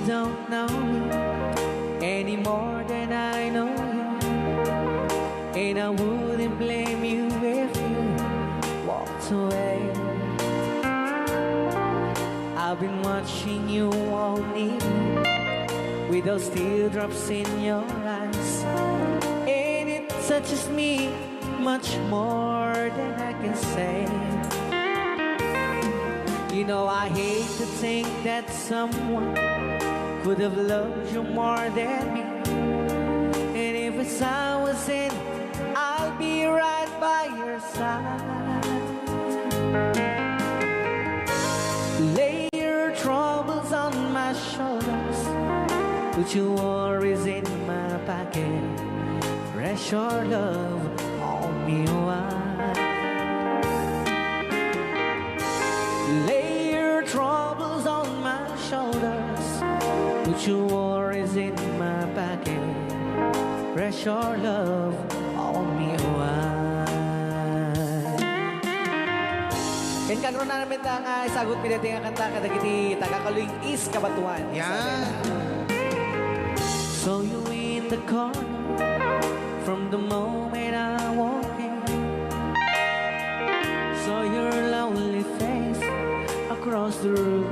don't know you any more than I know you, and I wouldn't blame you if you walked away. I've been watching you all evening with those teardrops in your eyes, and it touches me much more than I can say. You know, I hate to think that someone could have loved you more than me, and if it's I was in, I'll be right by your side. Lay your troubles on my shoulders, put your worries in my pocket, rest your love on me wide. Lay your troubles on my shoulders, put your worries in my pocket, rest your love on me wide. Ken karon na namin ang sagot pinati nga kanta kadagiti tagakaluing is kabatuan. Yan. So you in the corner from the moment I walk in, saw your lonely face across the room.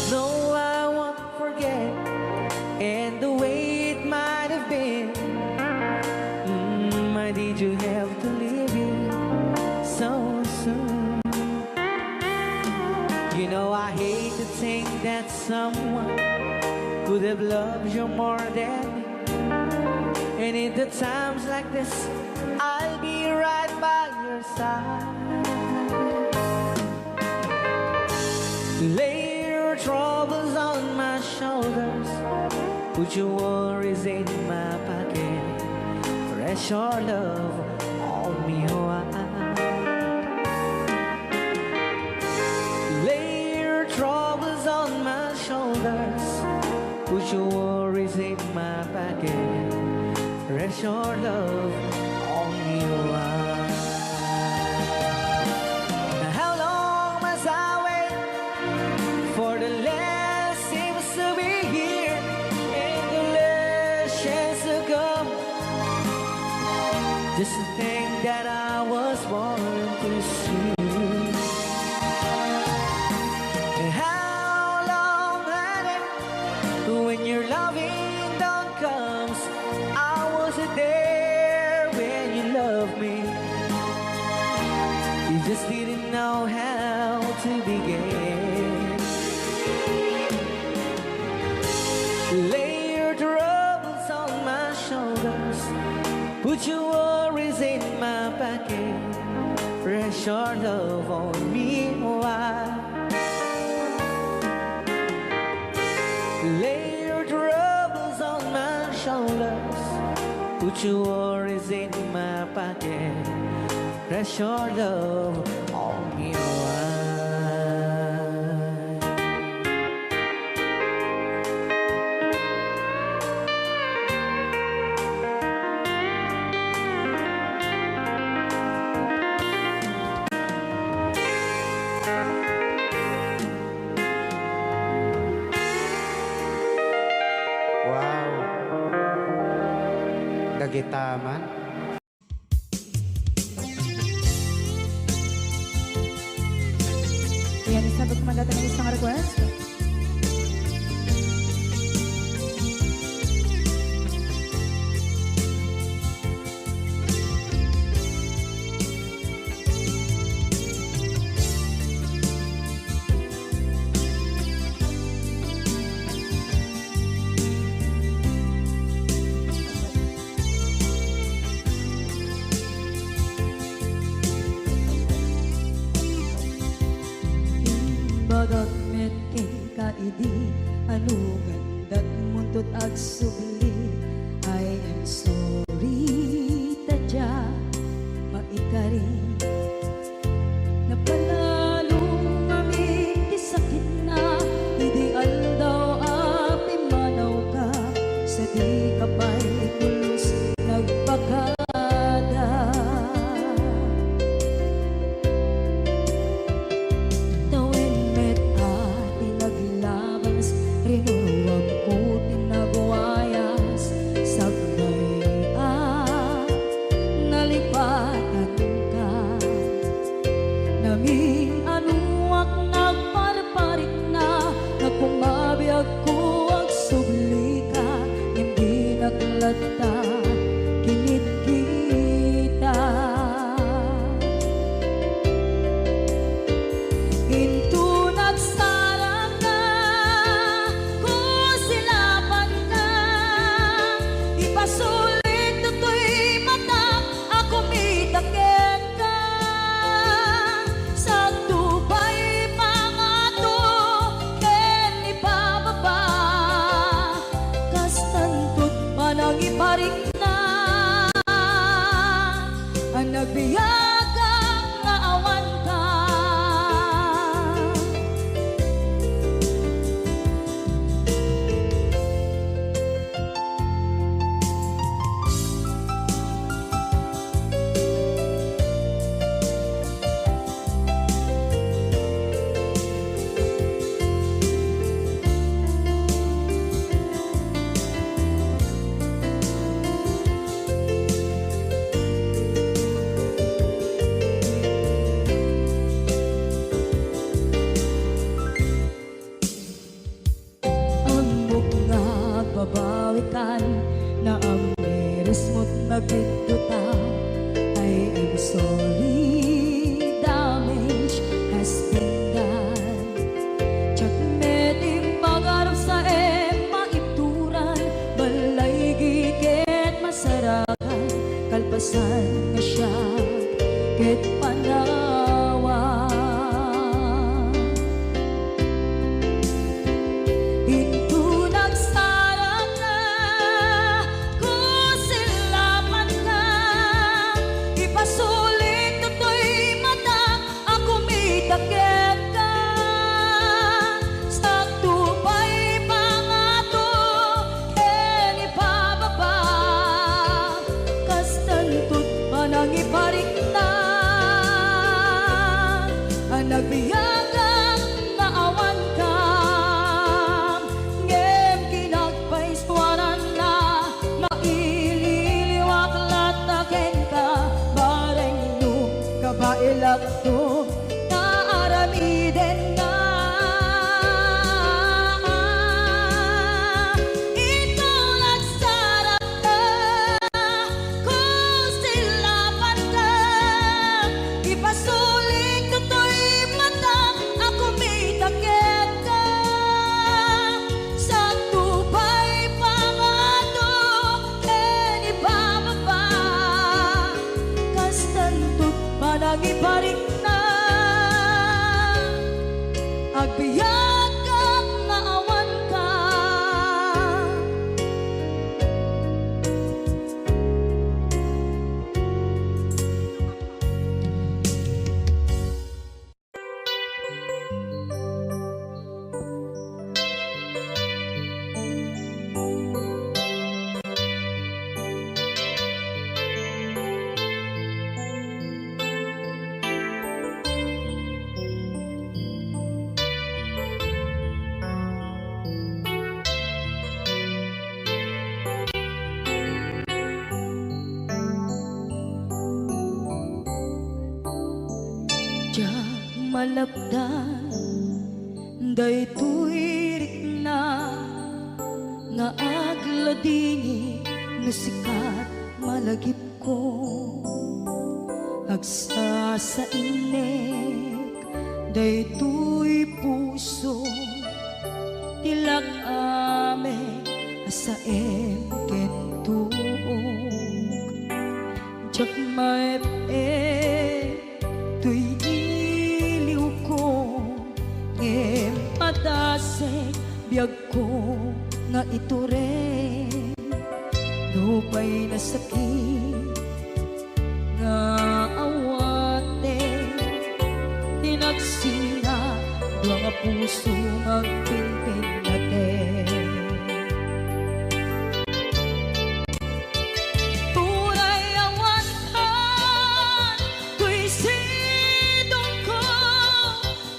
No, I won't forget, and the way it might have been. Why did you have to leave it so soon? You know, I hate to think that someone could have loved you more than me, and in the times like this, I'll be right by your side. Lay your troubles on my shoulders, put your worries in my pocket, rest your love on me wide. Lay your troubles on my shoulders, put your worries in my pocket, rest your love on me wide. How long must I wait for the last seems to be here and the last chance to come? Just to think that I was born to see. And how long had it when your loving dawn comes? I wasn't there when you loved me. You just didn't know how to begin. Lay your troubles on my shoulders, put your worries in my pocket, rest your love on me wide. Lay your troubles on my shoulders, put your worries in my pocket, rest your love on me wide. Wow. Dagitaman. Yan, sabag kumandata ng isang request. Bagat met kaidi anugan dat muntot ag subli. I am sorry tadya maikari napanalong kami kisakit na ideal daw api manaw ka sa di kapay pulos nagpaka. ta kinit kita. Into nagsarang ka, kung silapan ka, ipasulit to'y mata, ako mitakin ka. Sa tubay pangato, ken ipababa, kastantot manang iparing na, ang nagbiyagang nga awan ka. Babawikan na ang meres mo't nagpituta. I'm sorry, damage has been done. Tsak meting magarap sa maituran, balay giket masarakan, kalpasan nga siya ket panawa. Into nagsarang ka, kung silapan ka, ipasulit na to'y mata, ako mitakin ka. Sa tubay pangato, ken ipababa, kastantot manang iparing na, ang nagbiyagang nga awan ka. Ngem kinagpaiswanan na, maililiwak lataken ka, bareng nung kabailak to, naaramiden na. Ito nagsarap ka, kung silapan ka, ipasulit ko to'y mata, ako mitakin ka. Sa tubay pangato, ken ipababa, kastantot manang iparing na, agbiyagang nga awan ka. Diyak malabdan, daytoy rikna, nga agladini no sikat malagip ko. Agsa sa inek, daytoy puso, tilak ame asaem ken tuog. Diyak tuy iliw ko, ngem padasek biyag ko nga ito rin. Lupay na sakit nga awate, tinagsinga dua nga puso magpinpin natin. Tunay awan ka, tuy sidong ko,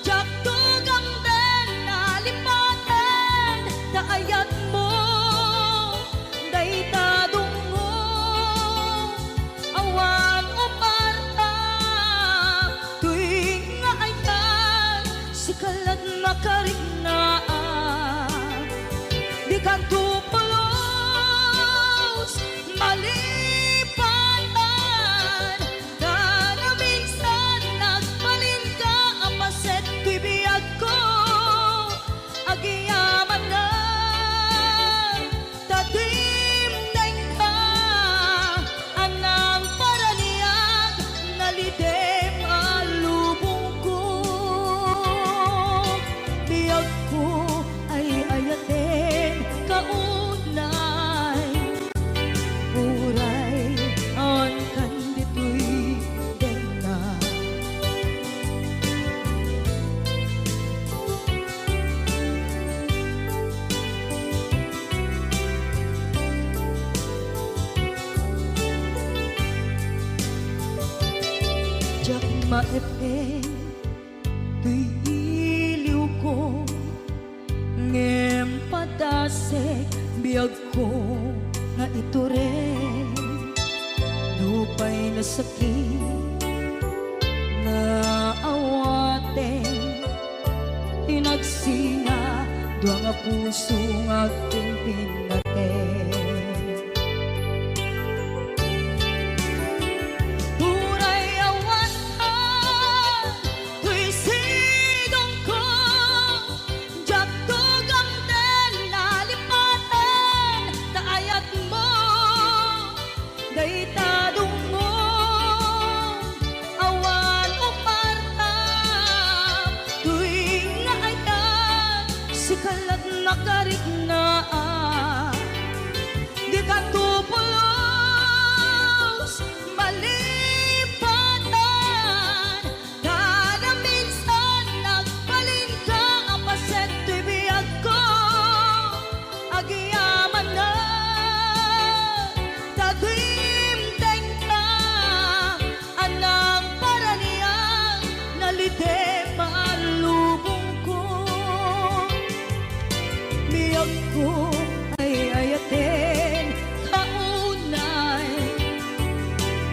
jak tugang den nalipaten, naayat mo, daytadong mo, awan umarta, tuy nga ayan, sikalat makarinaan, di kan tupalos, epeng tuy iliw ko ngem patasek biyag ko nga ito rin dupay na sakit na awaten tinagsinga dua nga puso nga aking pinaten. Turay awan ka, tuy sidong ko, jak tugang den nalipatan, taayat mo, day tadong mo, awan o parta, tuy nga ayan, si kalat nakarik na di ka tupulos malipatan kada minsan nagbalin ka ang paset tibiyag ko agiyaman na tagimteng ka anang para niya nalite malubong ko biyag ko ay ayaten kaunay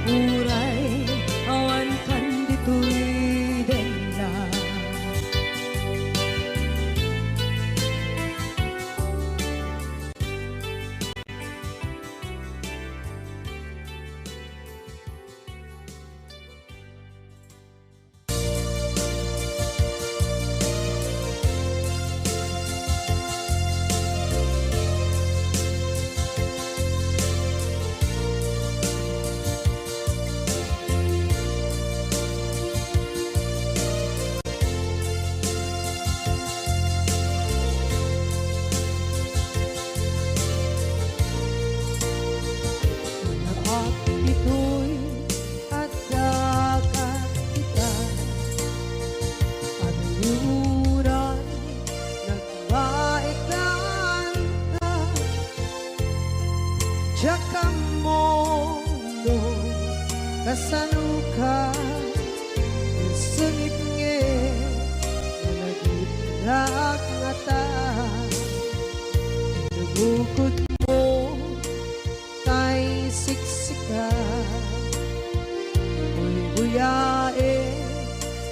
uray awan kan dito'y denda. At ito'y at dagat kita at yuran nagbaikan ka Tsaka mondo kasanuka sengit nge nalagit dak ngata nabukod mo tay siksika buyae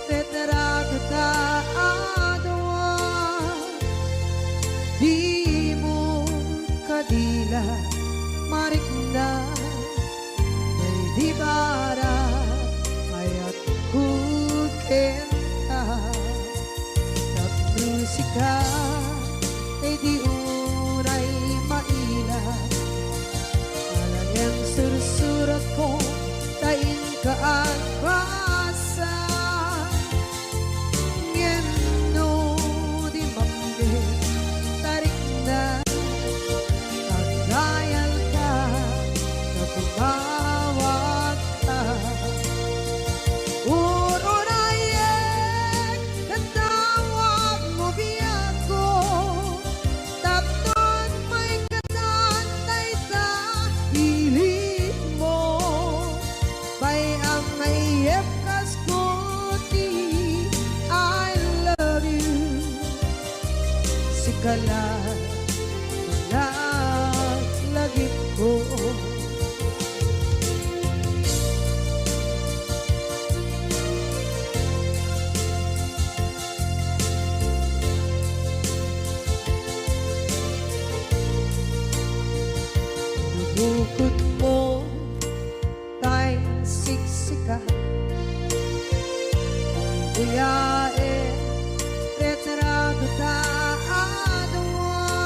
tetragata adwa di mo kadila marikna ay di bara ayat kukenta musika ay di uray maila yang sursurat ko tain kaan basa ngeno di mambe tarik na kagayal ka napumawag ka ururayek katawag mo biyak ko tapton may katantay ta hiling mo bay ang mayep kaskuti I love you sikalat lagit ko bukod mo tay siksika buyae retrado ta adwa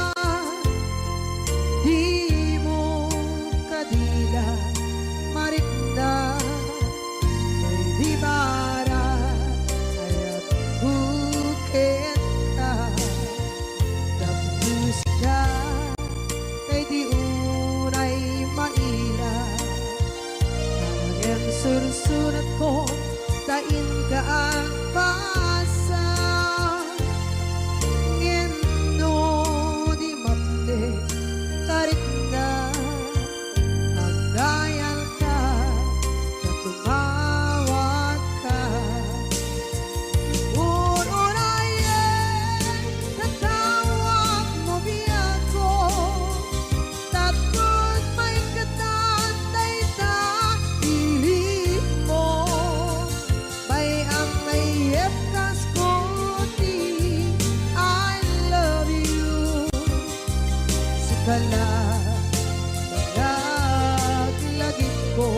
Naglagit ko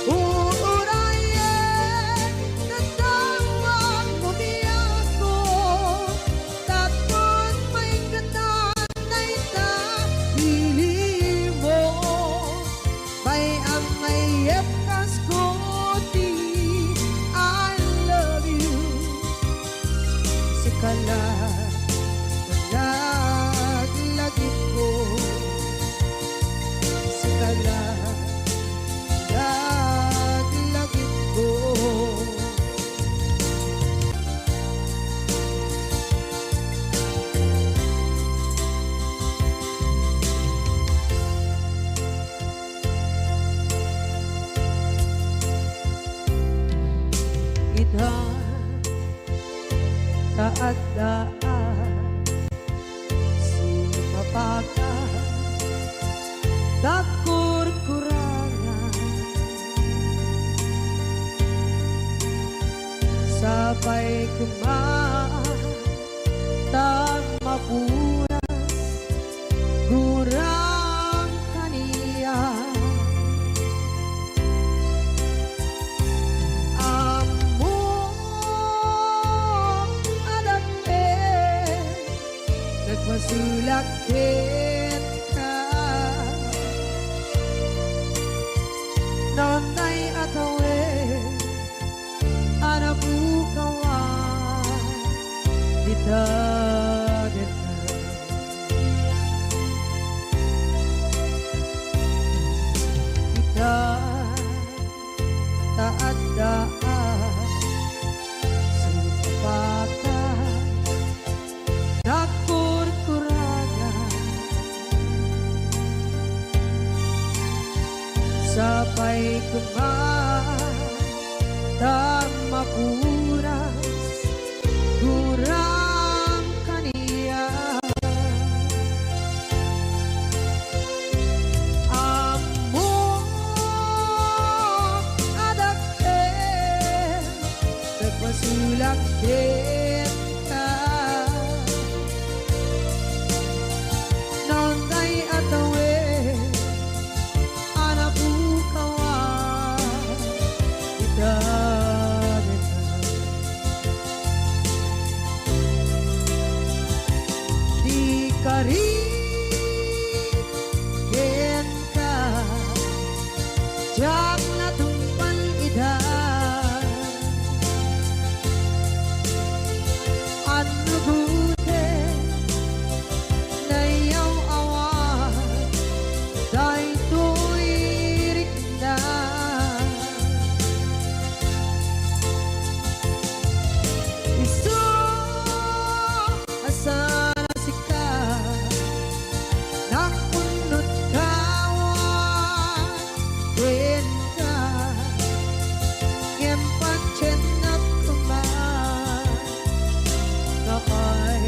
uurayan na tawag mo biyak ko. Takot may gatan na itahili mo. May amay epkas ko di I love you. Sikala naglagit ko. Sikala naglagit ko. Idhan taat daan sumapakan takur-kurangan sabay kumaan tan mapuras gurang kaniya. Nagmasulakit ka nonday atawin anabukawan dita-dita. Kita taat-daan sumpakan nakur-kurangan sabay kumaan tan mapuras gurang kaniya. Among adakit nagmasulakit ka nonday atawin anabukawan dita-dita. Di ka rin ka jak natumpal idan ano gute nayaw awan dahil tuwirik na. Isu asana sika nakunot kawan ken ka ngempang chenak kuman na ayaw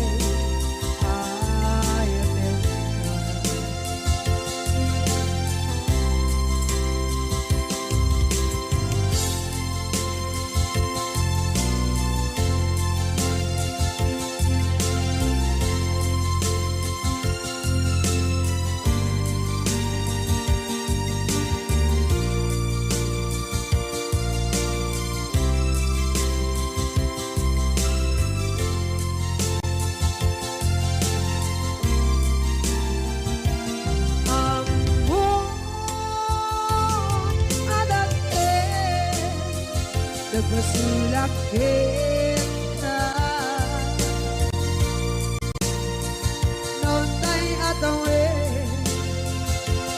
nagmasulakit ka nonday atawin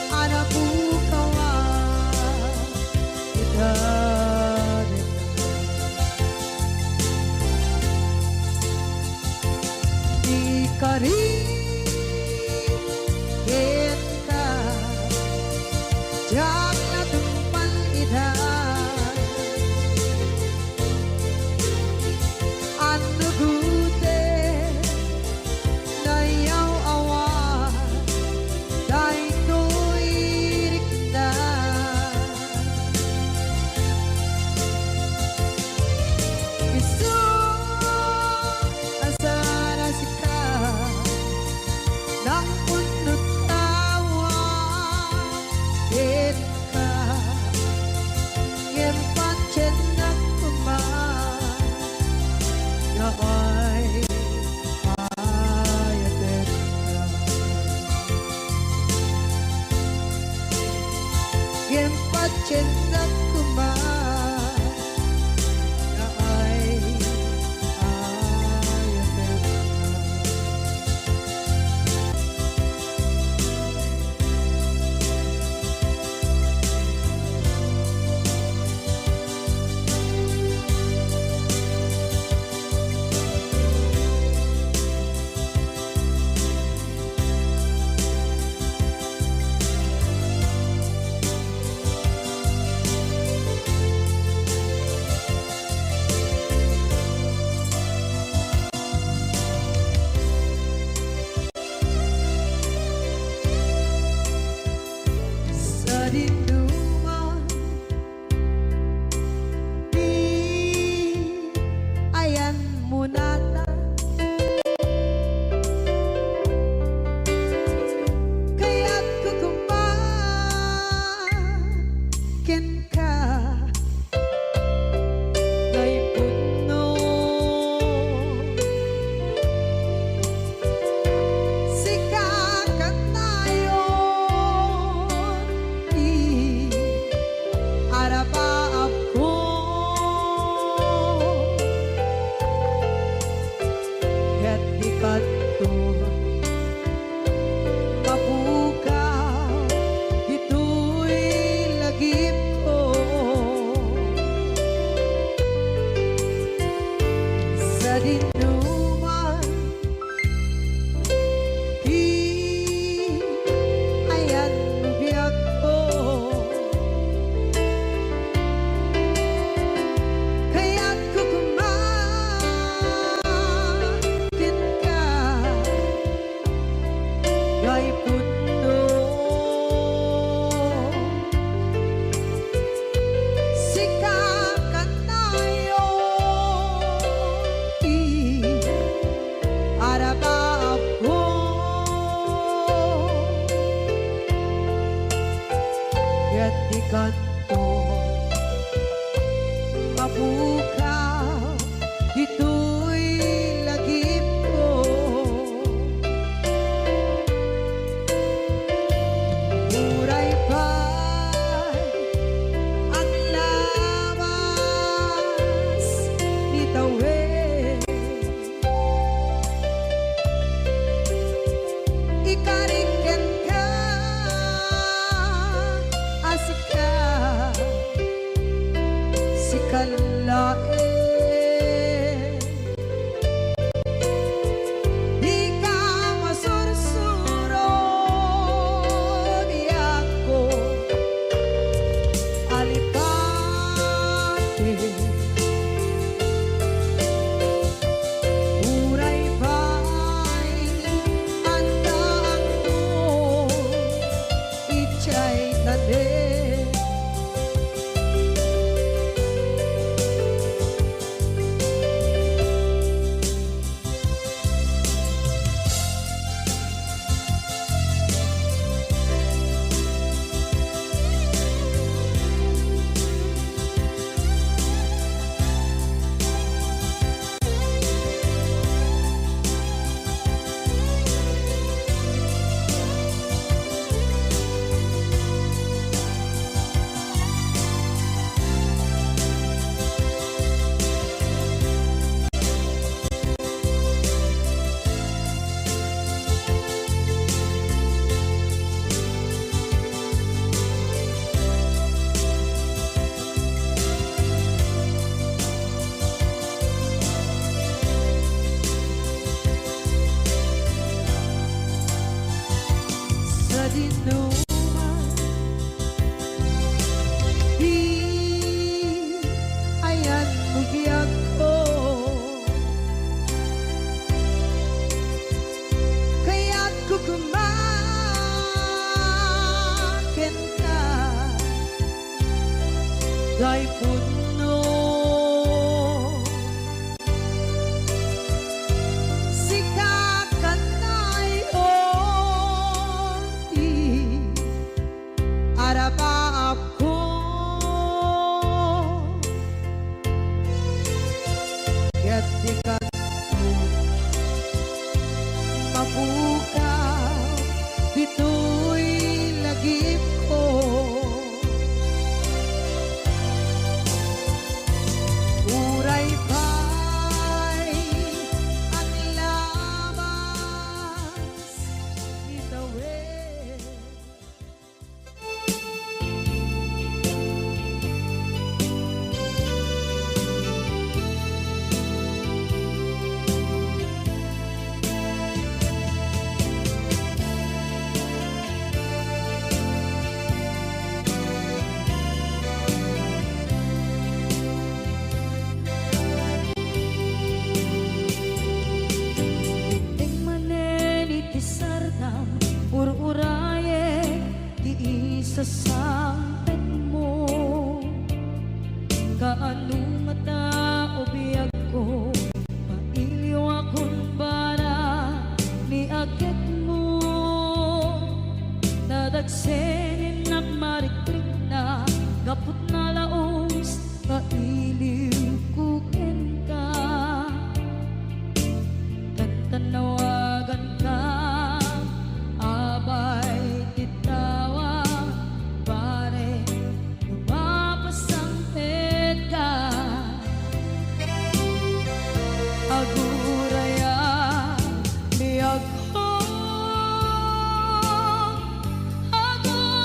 anabukawan dita-dita. Di ka rin ka jak natumpal idan ano gute nayaw awan dahil tuwirik na. Isu asana sika dinuman di ayan biyak ko kaya't kukumakin ka gay puno sikakan tayo araba ako kaya't di kanto mabukaw dito'y lagip ko muray pa'y ang lawas ni tawid ikariken ka asika si kalae di ka masursuro biyak ko alipate muray pa'y andaan mo ichay tanin sa dinuman di ayan biyak ko kaya't kukumakin ka gay puno sikakan tayo araba ako kaya't di ka mabukaw dito'y lagip ko muray pa'y ang lawas ni tawid Ting manen iti sardam ururaye di isa sampen mo kaano mata o biyag ko mailiw akong bara ni agit mo nadagsenin nak marikrik na gapot na laos kailiw kuken ka tanawagan ka abay titawa pare lumapasang ka aguraya biyag ko aguraya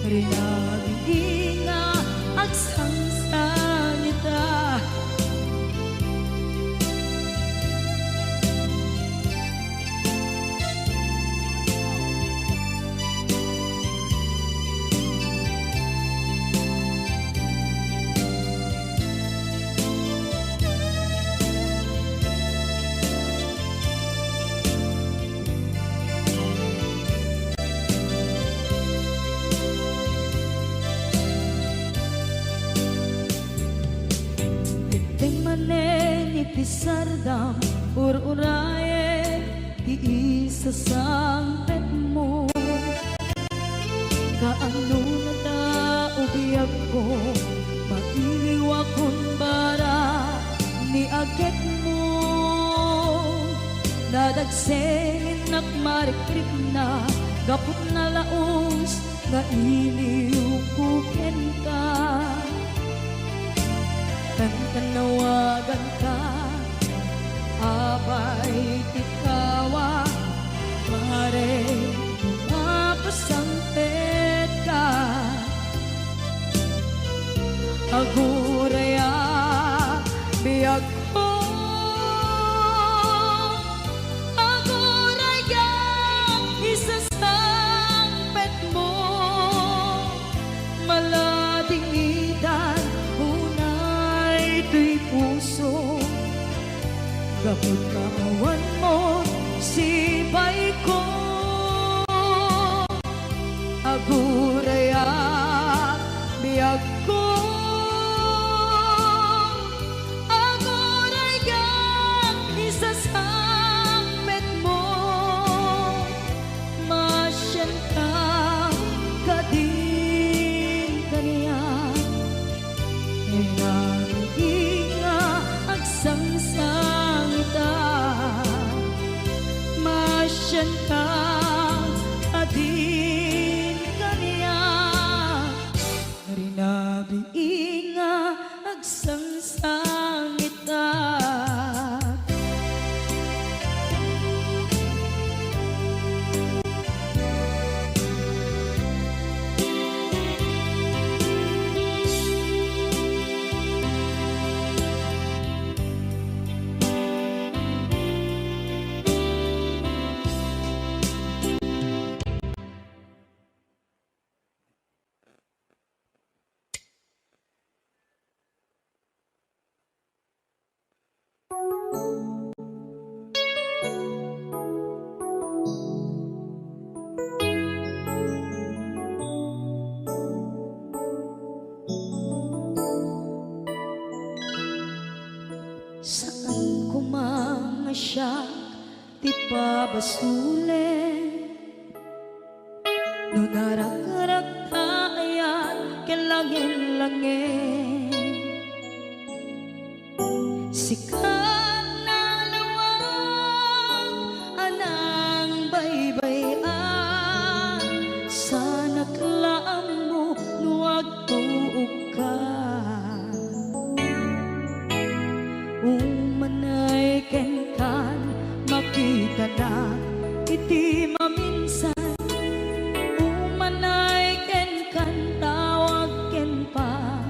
Rinabing nga agsangsang ita. Ting manen iti sardam ururaye ti isa sampet mo. Kaano na ta ubiyag ko mailiwa kun bara ni aget mo. Nadagsengin nak marikrip na gapot na laos nga iliw kuken ka. Tanawagan ka, abay tikawa, mare mapasampet ka. Aguraya, biyag ko, aguraya, isasampet mo, malading itan, ito'y puso. Gapot kaawan mo sibay ko. Aguraya biyag ko. Aguraya isasamet mo. Masyan ka kadin kaniya. Agsangsang ita masyan ka adin kaniya rinabiing agsangsang ita. Saan ko mga siya ti pabasule no narak-arak tayan kelangin-langin sikat na lawang anang baybayan sana klaam mo nuwag tuog ka. Umanay ken kan makita na iti maminsan. Umanay ken kan tawag ken pa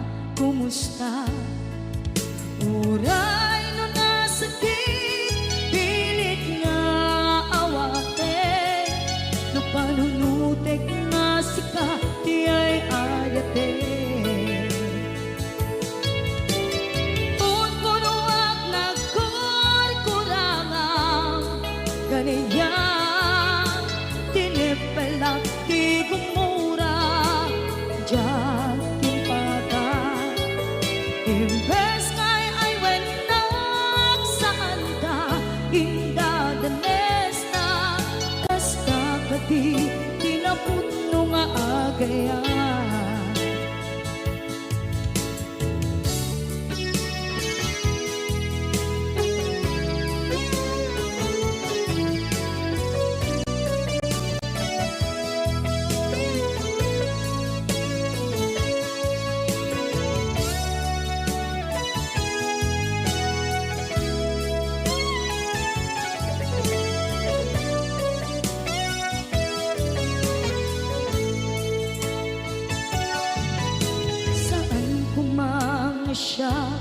siya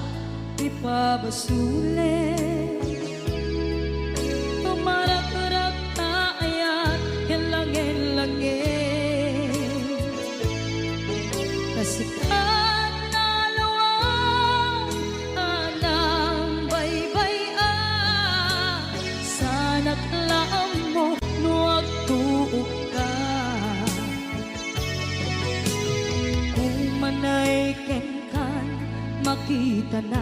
ipabasuli. Tumarak-rak taayat hilangin-langin, kasikat na lawang anang baybay-an. Sana't laam mo nuwag tuog ka, kung manay kenkan makita na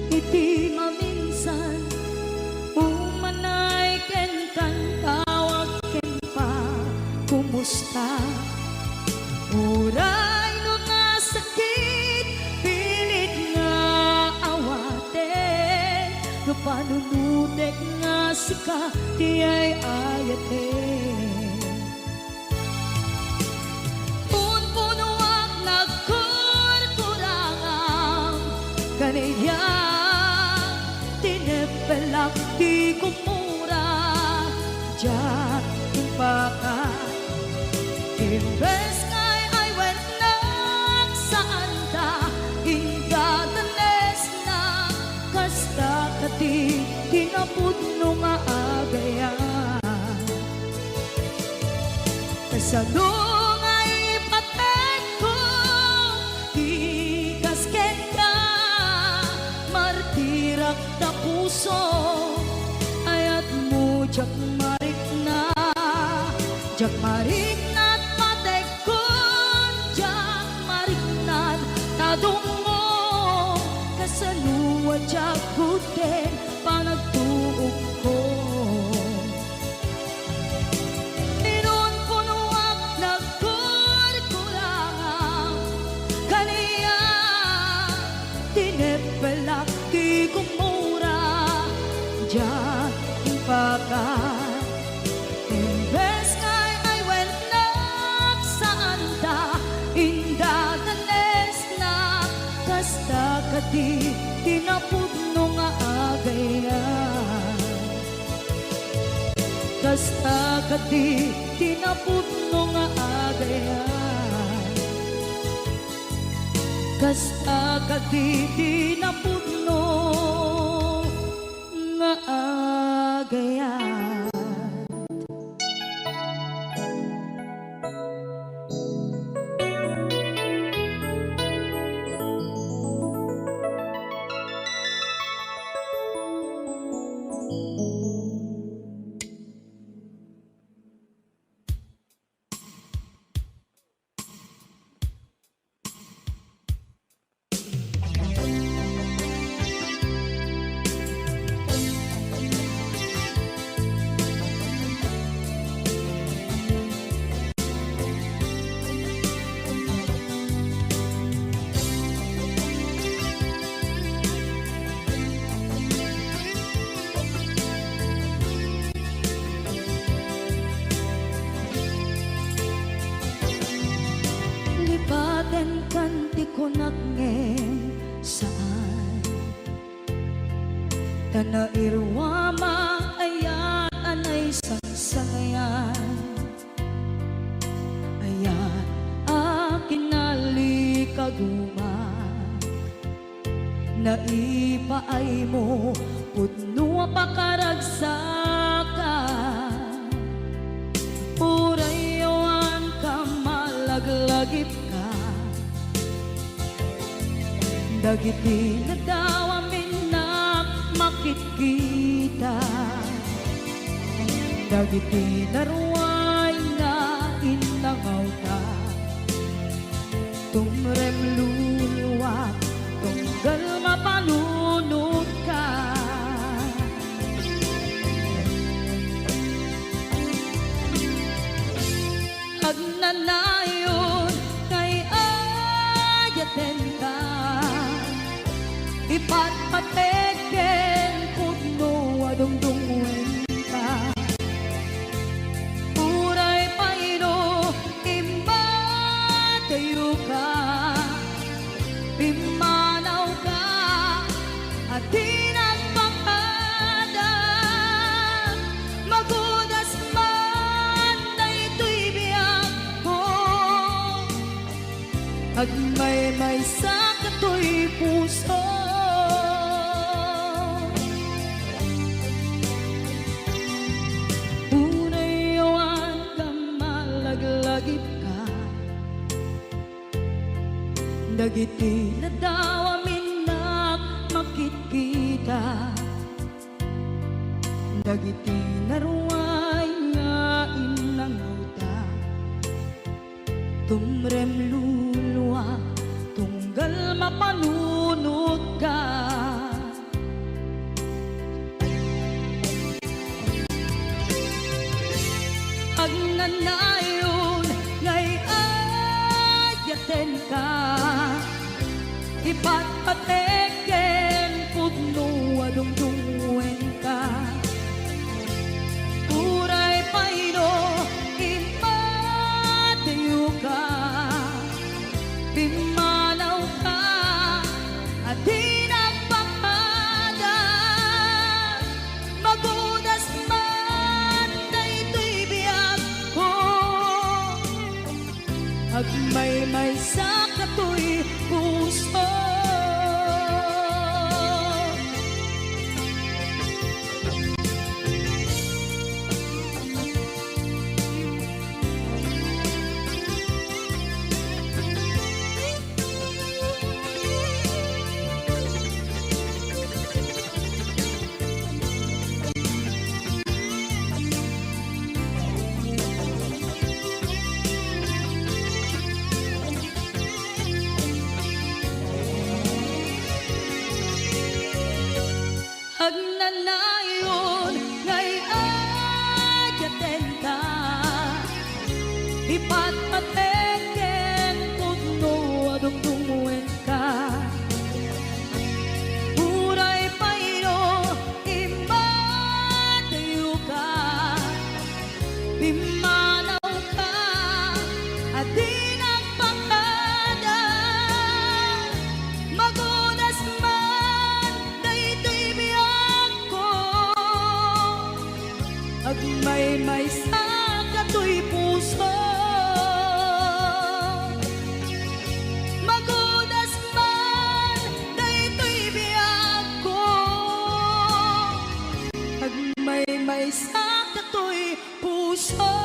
iti maminsan. Umanay ken kan tawag ken pa kumusta. Uray no nga sakit pilit nga awaten, no panunutek nga sika di ay ayaten. Punpunuak nagkurkurangang kaniya, tinepelak di kumura, diyan impaka. Imbes ngay ay wenak saan ta, ingatanes na kasta kati tinapudno nga agayan. Kasano nga ipatek ko, di kasken ka, martirak na puso, ayat mo jak marik na, jak marik na't patek ko, jak marik na't tadong mo, kasaluwa jak kuten panagtuog ko. Inon punuak nagkurkurangang kaniya, tinepelak di kumura, diyan impaka. Imbes ngay ay wenak saan ta, indatanes na kasta kati tinapudno nga agayan. Kasta kati tinapudno nga agayan. Kasta kati tinapudno nga agayan. Lipaten kanti ko nagngeng saan, tanairwama ayat anay sangsangayan. Ayat akin nalikaguma, naipaay mo pudno pakaragsakan. Urayawan ka malaglagip ka, dagiti na daw amin na makikita, dagiti naruay na inangaw ka. Tumrem luluwak, tunggal mapalunod ka. Agnanayon kay ayaten ka, ipatpateken pudno adungdungwen ka. Uray paino imbatayo ka, imanaw ka at tinagpakada. Magudas man na ito'y biyak ko, Agmay-may sa kato'y puso. Unay awan ka malaglagip ka, dagiti na daw amin na makikita, dagiti na ruway nga inangauta, tumrem luluwa tunggal mapanunod ka. Ang nanayon ngay ayaten ka, ipatpateken pudno adungdungwen ka. Uray payno imatayo ka, pimanaw ka at di nagpapala. Magudas man daytoy biyag ko, agmay-may sa kato'y puso. Agnanayon ngay ayaten ka, ipatpateken pudno adungdungwen ka. Uray payno imatayo ka, pimanaw ka at di nagpakada. Magudas man daytoy biyag ko, agmay-may sa kato'y puso. Magudas man daytoy biyag ko, agmay-may sa kato'y puso.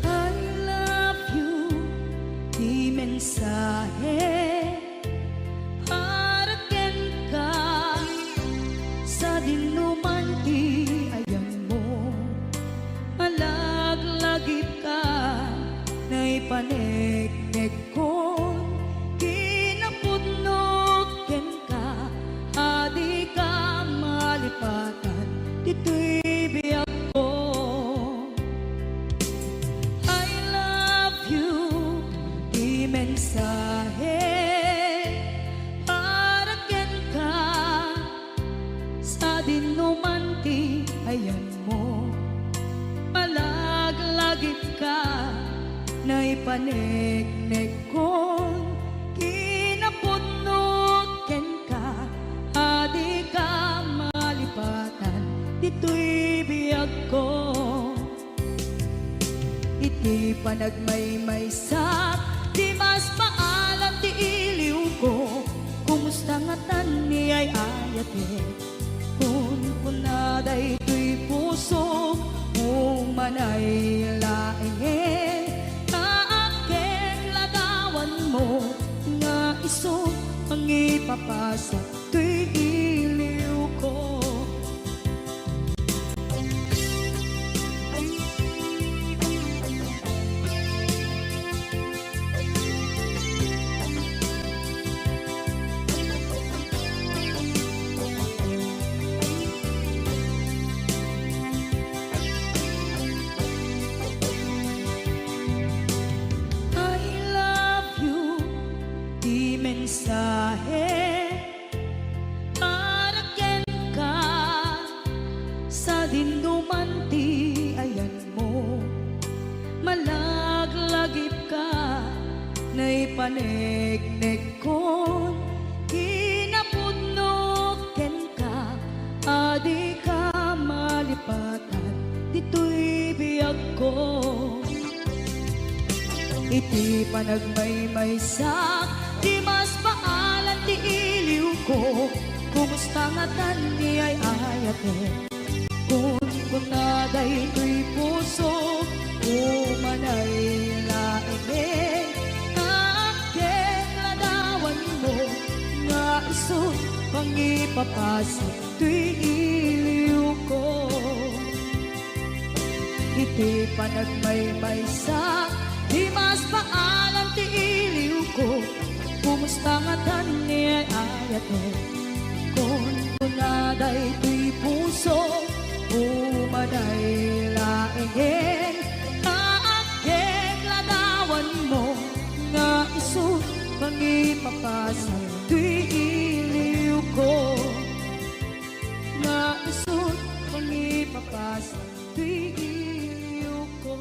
I love you, di mensahe para ken ka, sa dinuman ti ayan mo, malaglagip ka, na'y paneknek kon, kinapudnot ken ka, adi ka malipatan, dito'y biyag ko. I love you, di mensahe para ken ka, sa dinuman ti ayan mo, malaglagip ka, na'y paneknek kon, kinapudnot ken ka, adi ka malipatan, dito'y biyag ko. Iti panagmay-may sa di mas maalam ti iliw ko, kumusta nga tan ni ay ayate, kun kunaday to'y puso kung manay laeng, kaaken lagawan mo nga iso ang ipapasa to'y iliw ko. mensahe para ken ka sa dindumanti ayan mo malaglagip ka nay panegnek kon hinapudno ken ka adi ka malipatan dito'y biyag ko iti panagmaymaysak di mas paalan ti iliw ko kumusta nga tan ni ay ayate kung naday to'y puso umanay laing aking ladawan mo nga iso pangipapasok to'y iliw ko iti panagmaymaysak di mas paalan ti iliw ko kumusta nga tan ni ay ayate kung kunaday to'y puso umanay laingin na aking ladawan mo nga iso pangipapasan to'y iliw ko nga iso pangipapasan to'y iliw ko.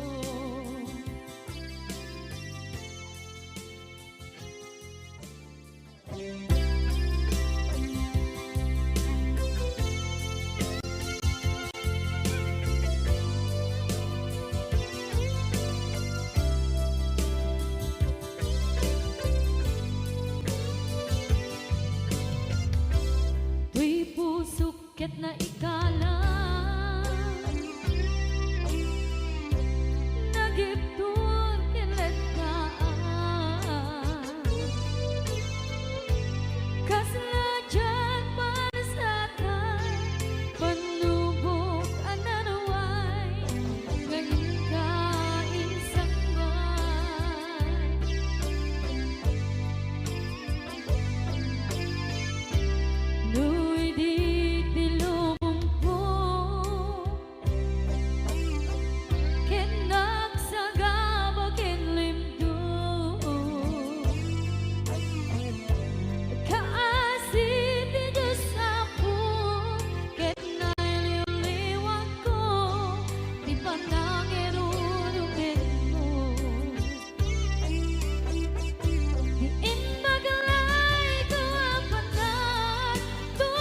Tuy pusukit na ikala nagiptur kinlet ka kasla dyan malasatan panubok ananaway ngayon ka insangway Nuy di tilubong po ken nagsagaba ken limdo kaasin di Diyos ako ken naililiwan ko di panangirurugin mo diin magalay ko apanan to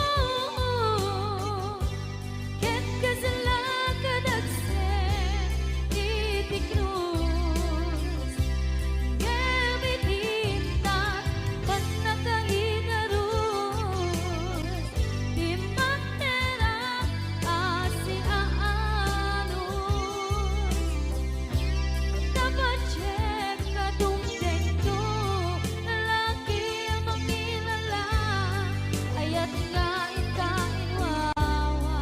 ken kasala kadagsen itiknos gamitintan panakainarus di manera asiaanos dapat check ka tungtento lalaki ang makilala ayat nga ikainwawa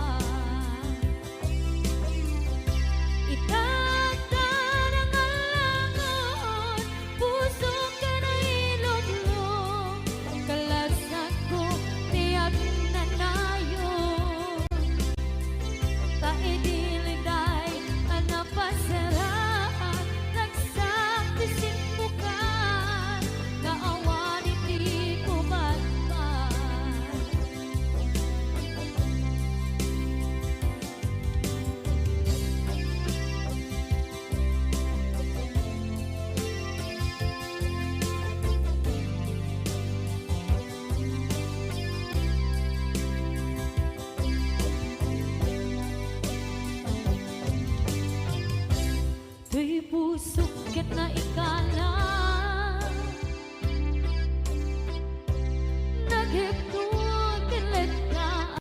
itagdan ang alangon puso ka na ilublog kalasag ko tiyak na nayon taidiliday anapasaraan nagsaktisin mo ka naawan iti kumatman Tuy pusukit na ikala naghiptun kinlet ka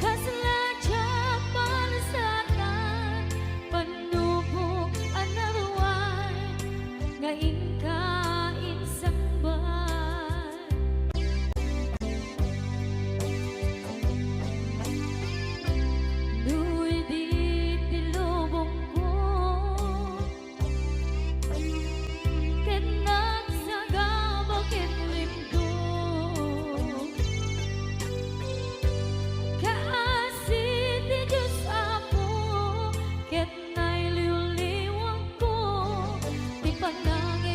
kasla dyan malasatan panubok anarway ngayon ka insangban Nuy di tilubong ko ken nagsagaba ken limdo kaasin di Diyos ako ket nailiwliwang ko di panangin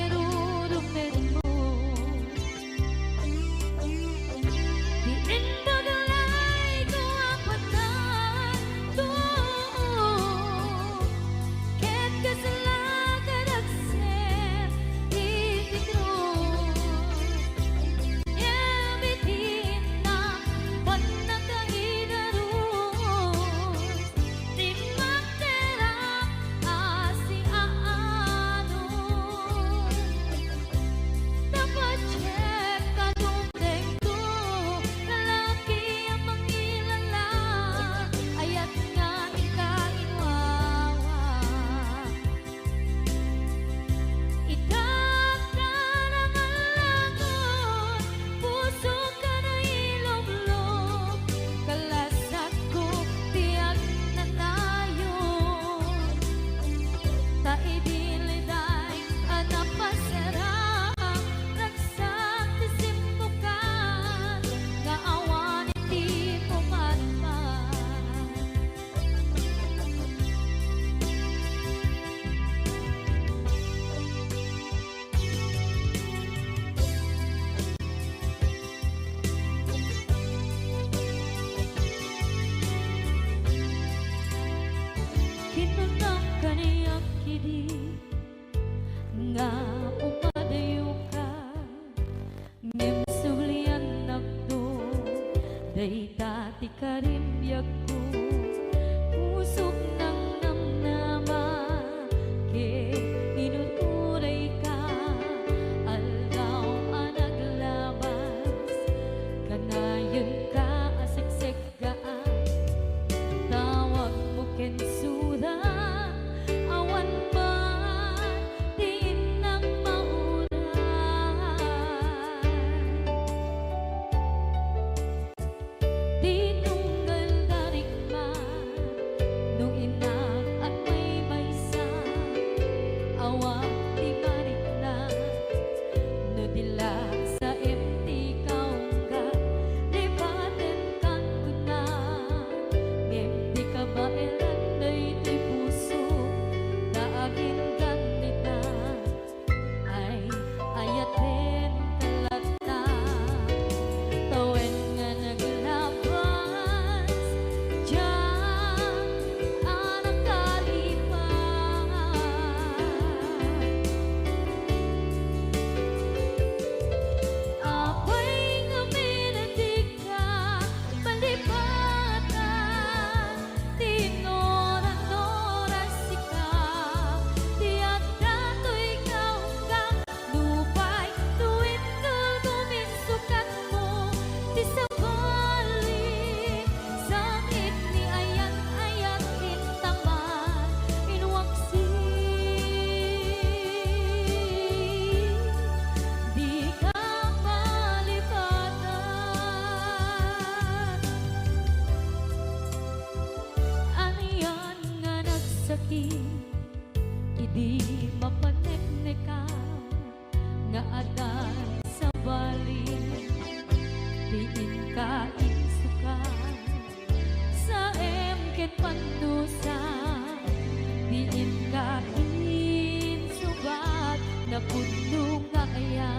nungaya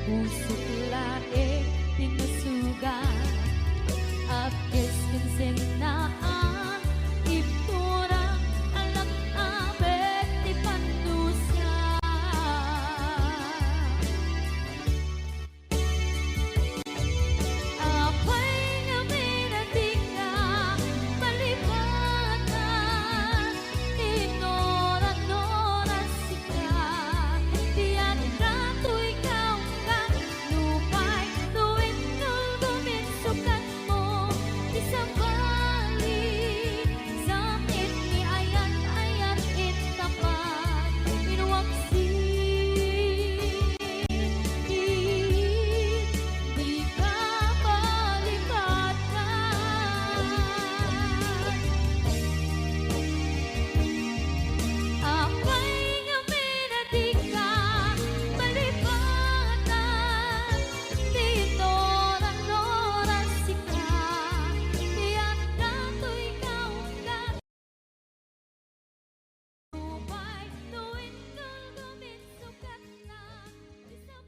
Pusok lae tinasuga Apkes kinsen naan Iptura anak abet di pandusa Apay nga minatika Malibatan Tinora-nora sika Tiyan ka tu'y kaungkan Lupay tuwin nulgumin sukat mo Isang bali Samit ni ayat-ayat itapat Inuwaksi Di ka malibatan Apay nga minatika malibatan Tinora-nora sika Tiyan ka to'y kaungkan Lupay tuwin nulgumin sukat na Isang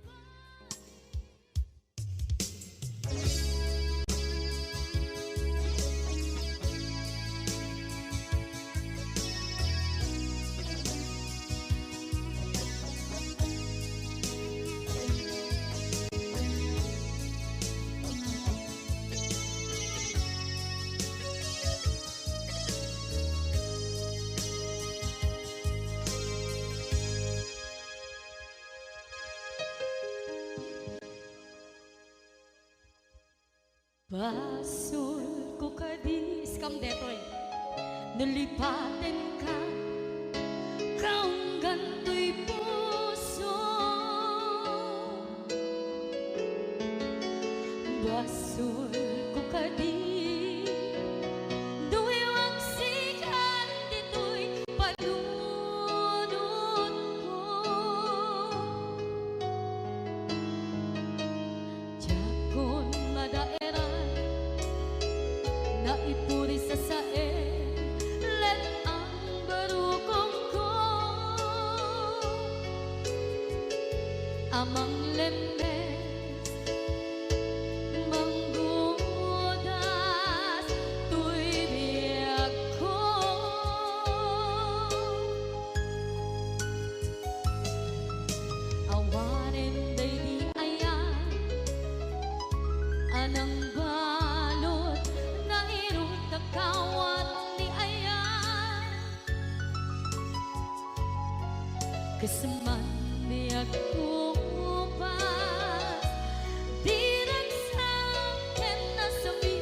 Basul ko kadis kam detoy Nalipatin ka Kaung ganto'y puso Basul ko kadis Duwewang sikan dito'y palunod ko Jakon madaeran na ipuri sa sae let ang barukong ko amang lemes manggudas tuy biyak ko awanin day di ayan anang balot na irong kakawat ni ayan kasaman niya kupas di nagsakin na sabi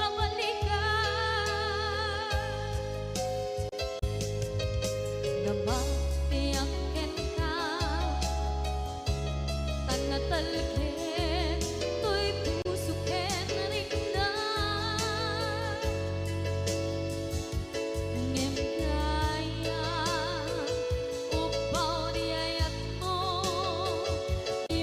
ang balikan namatiyakin ka tanatalkin to'y pusukin ringnan ngem kaya upaw di ayat mo di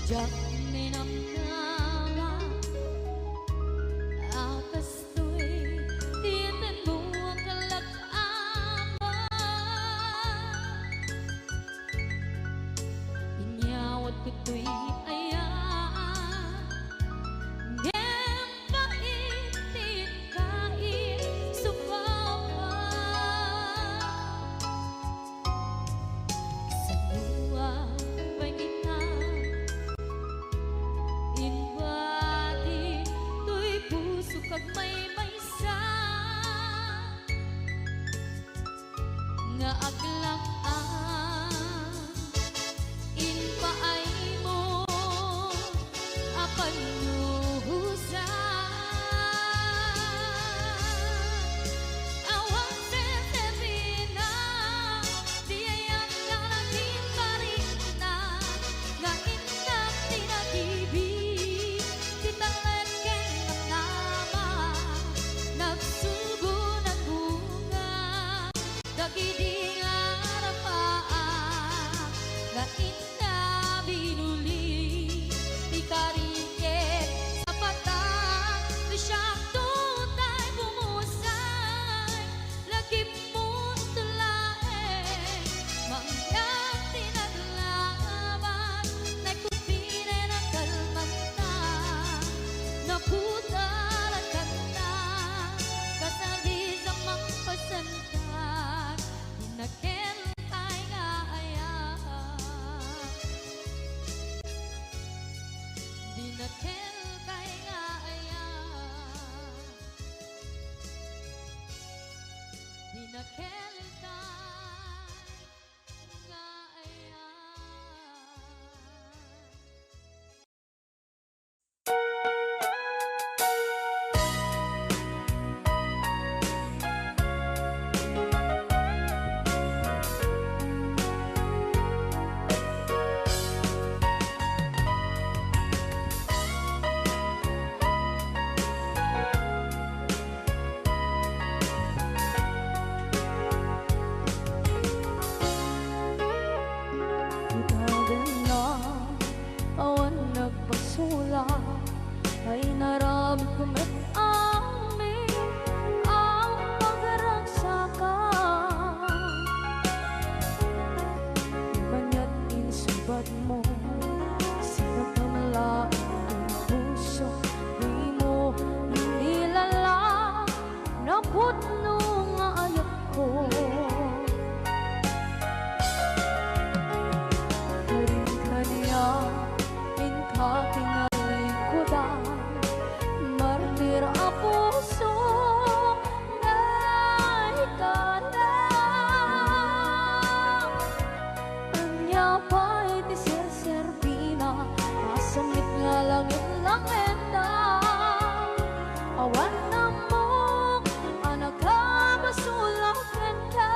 Jak minamnama akas tu'y tinan mo ang kalak-ama. Inyawat ko tu'y ayaan ngem paitin kain subawa sa luwa pagita inwadi tu'y puso kag may maysa nga aglang inpaay mo apan nuhusa awang sesebina diayang nalagin karina nga inak tinatibig titalan ken nama nagsugo ng bunga dagidi nga rapaan nga ina binuli di karinket sa patang di siya tutay bumusay lagip mo tulae mangyang tinaglaban nagkupine ng kalmanta naputaran kanta kasali sa magpasantan dinakel kay nga ayahan dinakel kay nga ayahan dinakel kay nga ayahan. Ikaw din lang awan nagpasula ay naramit ko met amin ang pagragsakan manya't insubat mo sinagkamala ang puso di mo inilala naputno nga ayat ko kanya inka kinalikudan martir a puso na ikanan kanya pa'y di serserbina masamit nga langit langenda awan na mo anak ka masulakan ka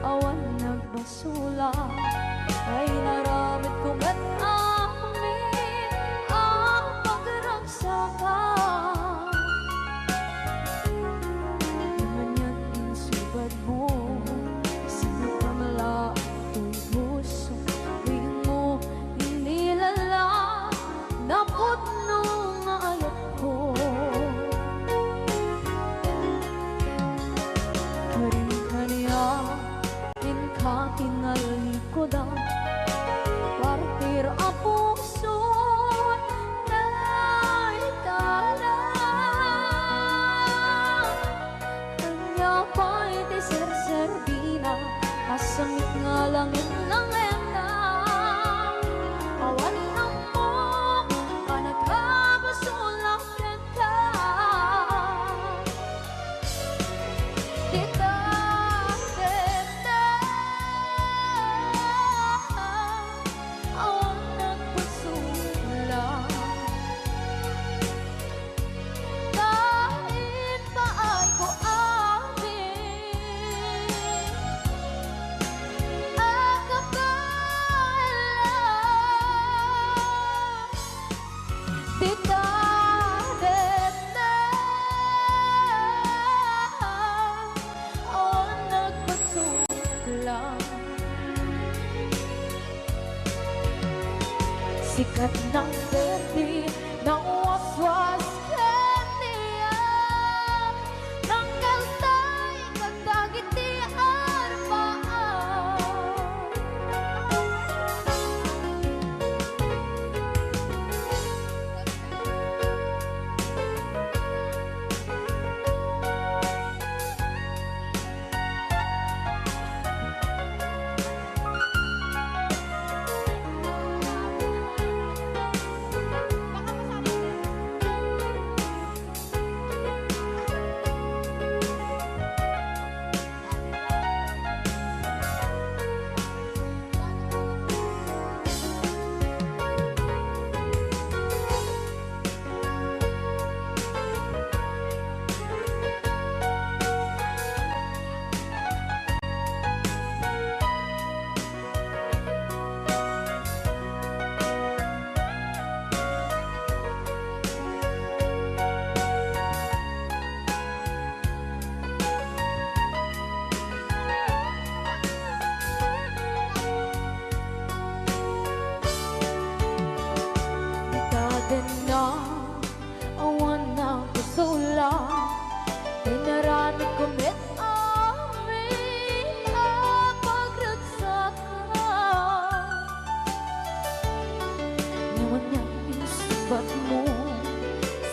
awan nagbasula ay naramit ko met amin ang pagragsakan manya't insubad mo sinagkamala ang puso di mo inilala naputno nga ayat ko kanya inka kinalikodan partir a puso na ikalan kanya pa'y di serserbina asamit nga langit langenda awan na mo panagkabasulang ka kita awan nagpasula kahit paay ko amin agap sikat ng berde ng waswas kaniya tanggal tay kagdagiti arbaan na awan ng kasula Pinarami kumit amin ang pagragsakan Ngayon niyang isubat mo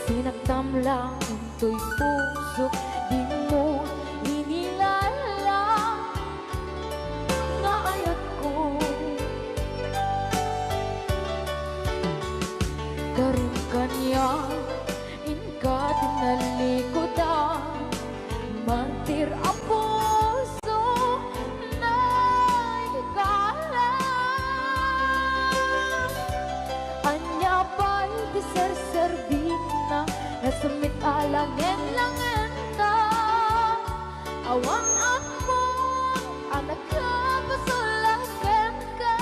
Sinagtam lang unto'y puso Di mo inilala Nga ayat ko Karin kanya inka tinalikodan mantir a puso na hikala anya pa'y di serservina nasamit alangen langen na awang ako ang nagkapasulakan ka